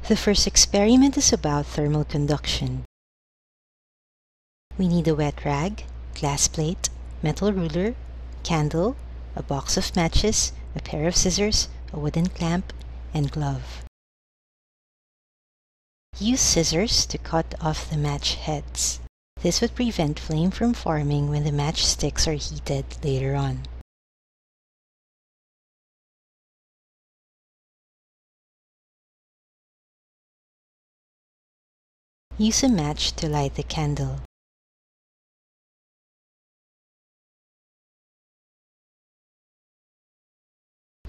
The first experiment is about thermal conduction. We need a wet rag, glass plate, metal ruler, candle, a box of matches, a pair of scissors, a wooden clamp, and glove. Use scissors to cut off the match heads. This would prevent flame from forming when the match sticks are heated later on. Use a match to light the candle.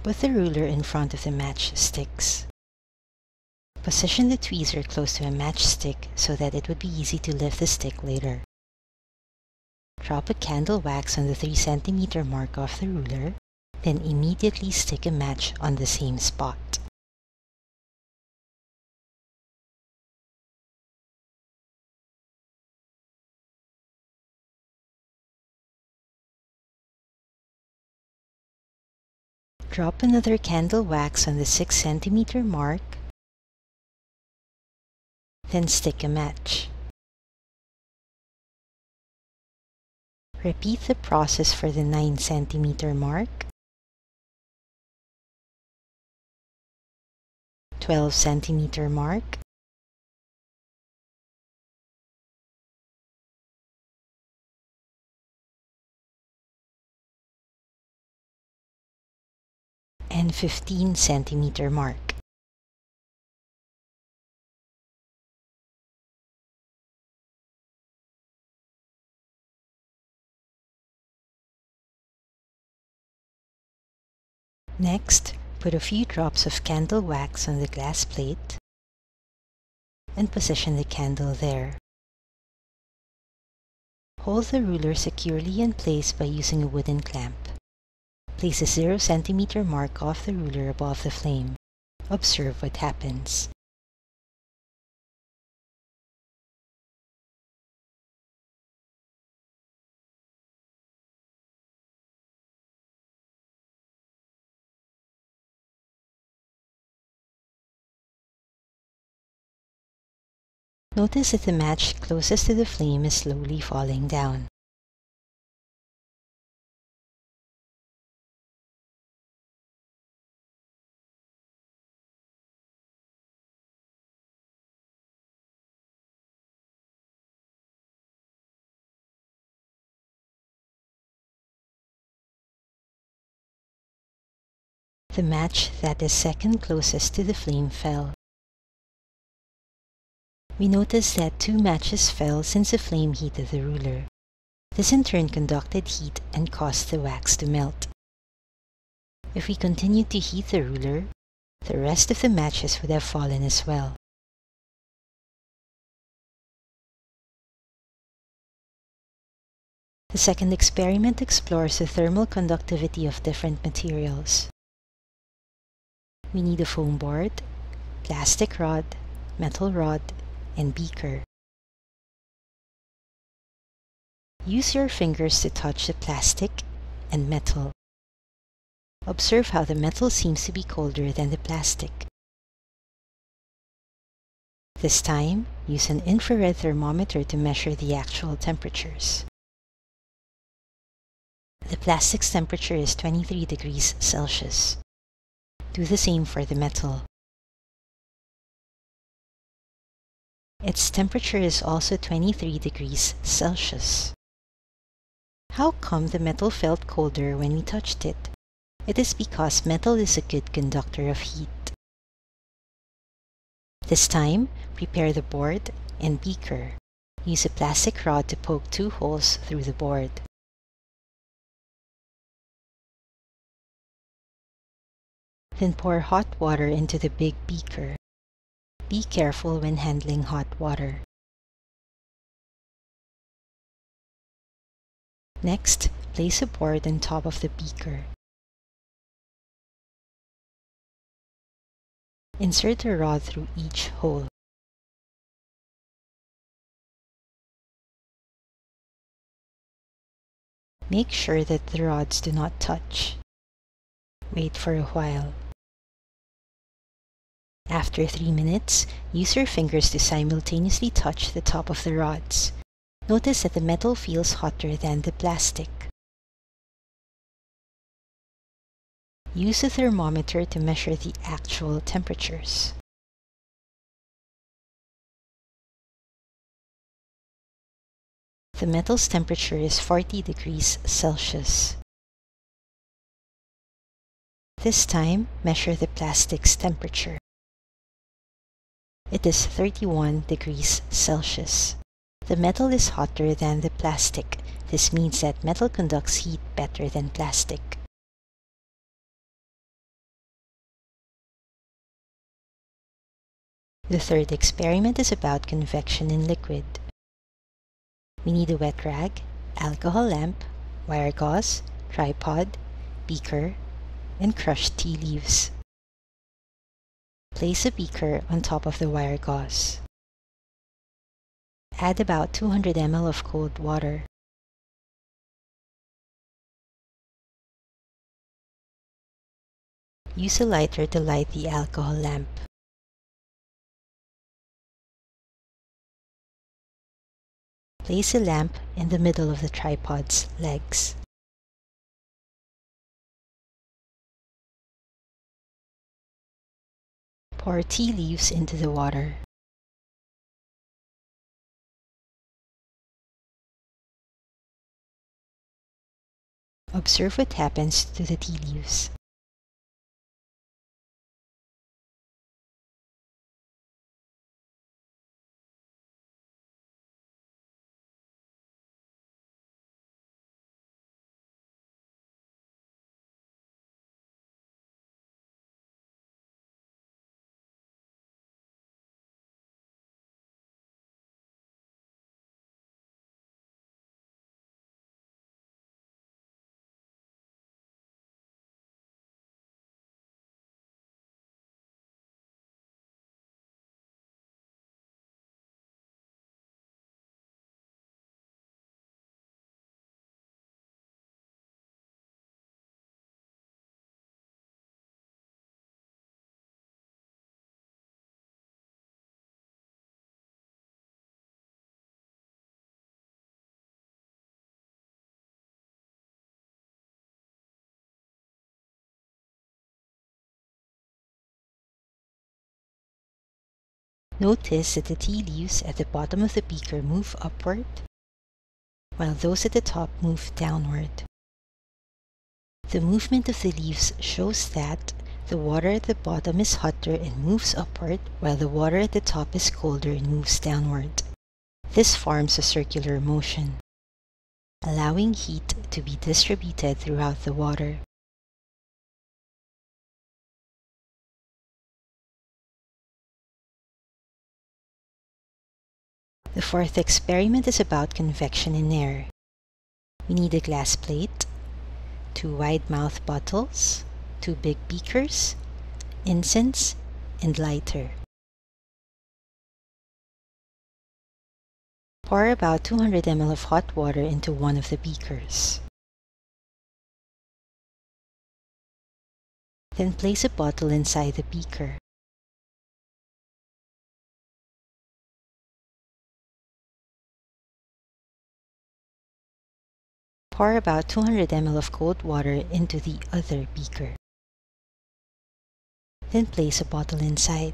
Put the ruler in front of the match sticks. Position the tweezer close to a matchstick so that it would be easy to lift the stick later. Drop a candle wax on the 3 cm mark of the ruler, then immediately stick a match on the same spot. Drop another candle wax on the 6 cm mark, then stick a match. Repeat the process for the 9 cm mark, 12 cm mark, and 15 cm mark. Next, put a few drops of candle wax on the glass plate and position the candle there. Hold the ruler securely in place by using a wooden clamp. Place a 0 cm mark off the ruler above the flame. Observe what happens. Notice that the match closest to the flame is slowly falling down. The match that is second closest to the flame fell. We notice that 2 matches fell since the flame heated the ruler. This in turn conducted heat and caused the wax to melt. If we continued to heat the ruler, the rest of the matches would have fallen as well. The second experiment explores the thermal conductivity of different materials. We need a foam board, plastic rod, metal rod, and beaker. Use your fingers to touch the plastic and metal. Observe how the metal seems to be colder than the plastic. This time, use an infrared thermometer to measure the actual temperatures. The plastic's temperature is 23 degrees Celsius. Do the same for the metal. Its temperature is also 23 degrees Celsius. How come the metal felt colder when we touched it? It is because metal is a good conductor of heat. This time, prepare the board and beaker. Use a plastic rod to poke 2 holes through the board. Then pour hot water into the big beaker. Be careful when handling hot water. Next, place a board on top of the beaker. Insert a rod through each hole. Make sure that the rods do not touch. Wait for a while. After 3 minutes, use your fingers to simultaneously touch the top of the rods. Notice that the metal feels hotter than the plastic. Use a thermometer to measure the actual temperatures. The metal's temperature is 40 degrees Celsius. This time, measure the plastic's temperature. It is 31 degrees Celsius. The metal is hotter than the plastic. This means that metal conducts heat better than plastic. The third experiment is about convection in liquid. We need a wet rag, alcohol lamp, wire gauze, tripod, beaker, and crushed tea leaves. Place a beaker on top of the wire gauze. Add about 200 ml of cold water. Use a lighter to light the alcohol lamp. Place a lamp in the middle of the tripod's legs. Pour tea leaves into the water. Observe what happens to the tea leaves. Notice that the tea leaves at the bottom of the beaker move upward, while those at the top move downward. The movement of the leaves shows that the water at the bottom is hotter and moves upward, while the water at the top is colder and moves downward. This forms a circular motion, allowing heat to be distributed throughout the water. The fourth experiment is about convection in air. We need a glass plate, 2 wide-mouth bottles, 2 big beakers, incense, and lighter. Pour about 200 ml of hot water into one of the beakers. Then place a bottle inside the beaker. Pour about 200 ml of cold water into the other beaker. Then place a bottle inside.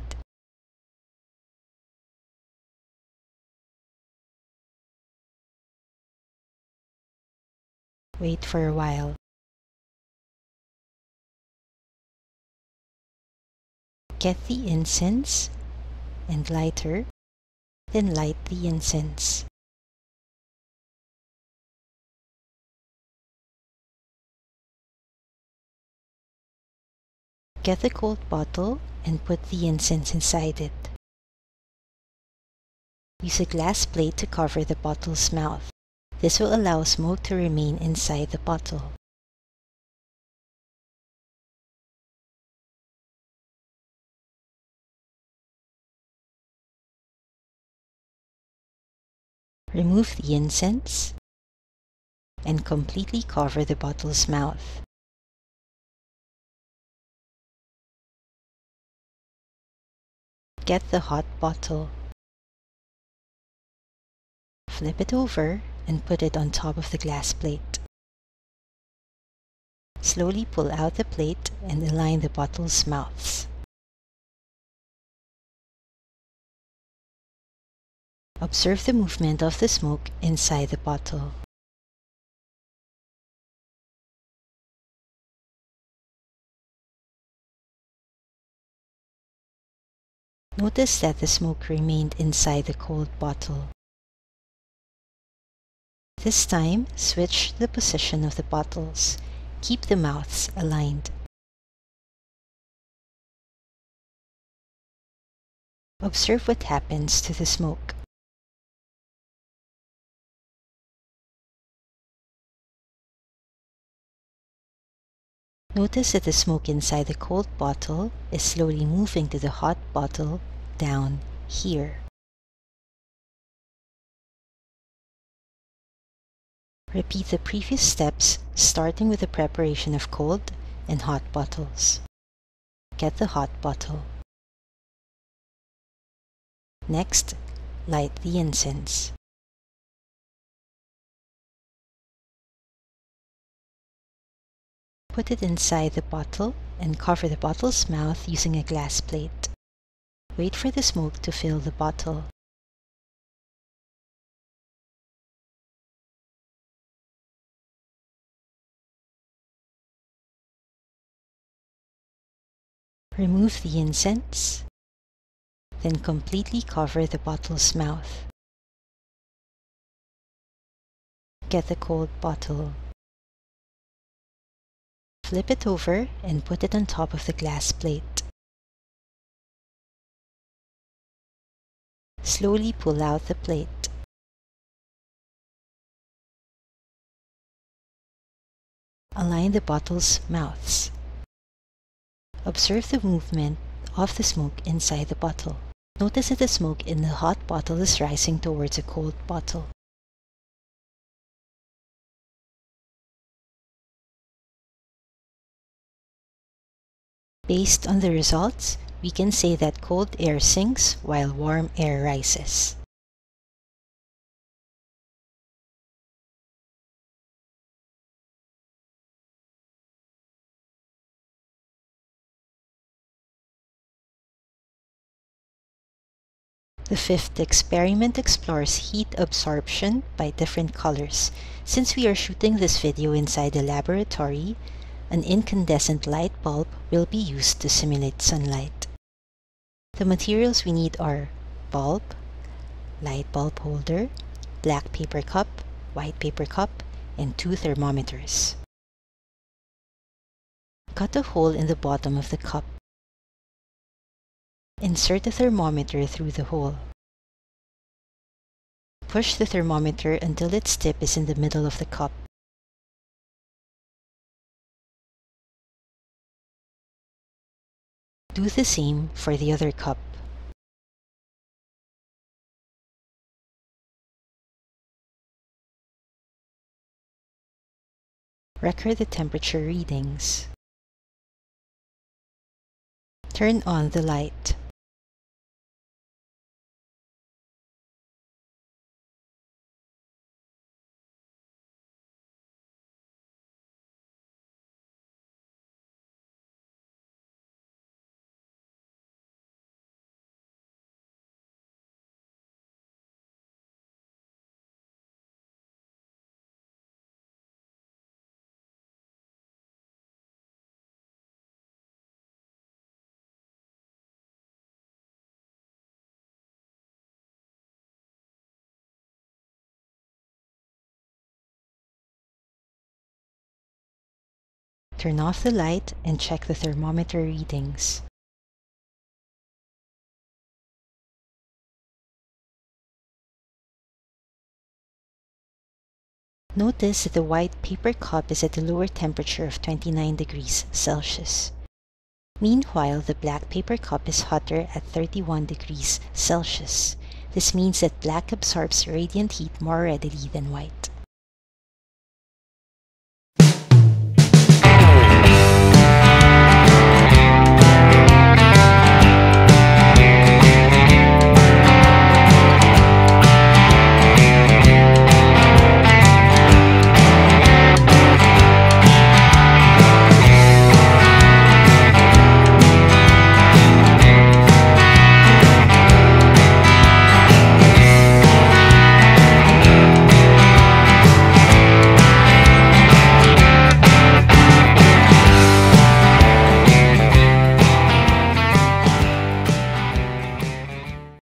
Wait for a while. Get the incense and lighter, then light the incense. Get the cold bottle and put the incense inside it. Use a glass plate to cover the bottle's mouth. This will allow smoke to remain inside the bottle. Remove the incense and completely cover the bottle's mouth. Get the hot bottle. Flip it over and put it on top of the glass plate. Slowly pull out the plate and align the bottle's mouths. Observe the movement of the smoke inside the bottle. Notice that the smoke remained inside the cold bottle. This time, switch the position of the bottles. Keep the mouths aligned. Observe what happens to the smoke. Notice that the smoke inside the cold bottle is slowly moving to the hot bottle down here. Repeat the previous steps, starting with the preparation of cold and hot bottles. Get the hot bottle. Next, light the incense. Put it inside the bottle and cover the bottle's mouth using a glass plate. Wait for the smoke to fill the bottle. Remove the incense, then completely cover the bottle's mouth. Get the cold bottle. Flip it over and put it on top of the glass plate. Slowly pull out the plate. Align the bottle's mouths. Observe the movement of the smoke inside the bottle. Notice that the smoke in the hot bottle is rising towards a cold bottle. Based on the results, we can say that cold air sinks while warm air rises. The fifth experiment explores heat absorption by different colors. Since we are shooting this video inside the laboratory, an incandescent light bulb will be used to simulate sunlight. The materials we need are bulb, light bulb holder, black paper cup, white paper cup, and 2 thermometers. Cut a hole in the bottom of the cup. Insert a thermometer through the hole. Push the thermometer until its tip is in the middle of the cup. Do the same for the other cup. Record the temperature readings. Turn on the light. Turn off the light and check the thermometer readings. Notice that the white paper cup is at a lower temperature of 29 degrees Celsius. Meanwhile, the black paper cup is hotter at 31 degrees Celsius. This means that black absorbs radiant heat more readily than white.